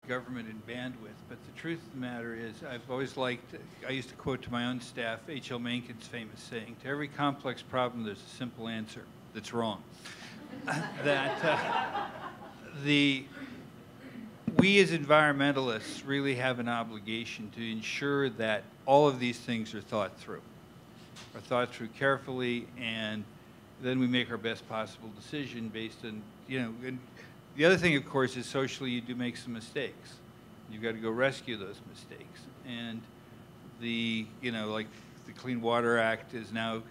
government and bandwidth, but the truth of the matter is I've always liked, I used to quote to my own staff H.L. Mencken's famous saying, to every complex problem there's a simple answer that's wrong. We as environmentalists really have an obligation to ensure that all of these things are thought through carefully, and then we make our best possible decision based on, and the other thing, of course, is socially you do make some mistakes. You've got to go rescue those mistakes. And like the Clean Water Act has now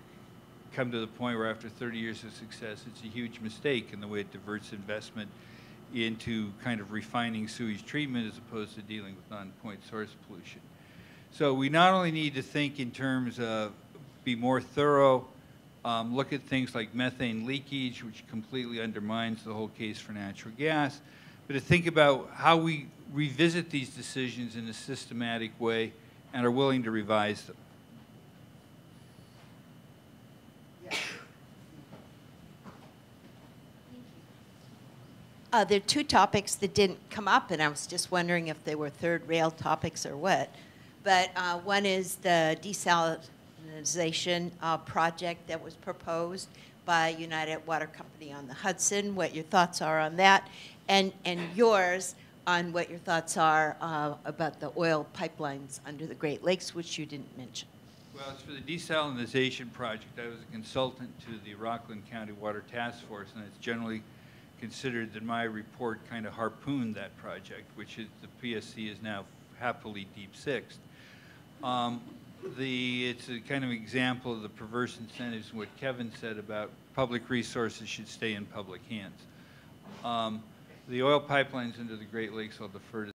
come to the point where after 30 years of success, it's a huge mistake in the way it diverts investment into kind of refining sewage treatment as opposed to dealing with non-point source pollution. So we not only need to think in terms of be more thorough, look at things like methane leakage, which completely undermines the whole case for natural gas, but to think about how we revisit these decisions in a systematic way and are willing to revise them. There are two topics that didn't come up, and I was just wondering if they were third rail topics or what. But one is the desalination project that was proposed by United Water Company on the Hudson, what your thoughts are on that, and yours on what your thoughts are about the oil pipelines under the Great Lakes, which you didn't mention. Well, as for the desalination project, I was a consultant to the Rockland County Water Task Force, and it's generally considered that my report kind of harpooned that project, which is the PSC is now happily deep sixed. It's a kind of example of the perverse incentives and what Kevin said about public resources should stay in public hands. The oil pipelines into the Great Lakes, I'll defer to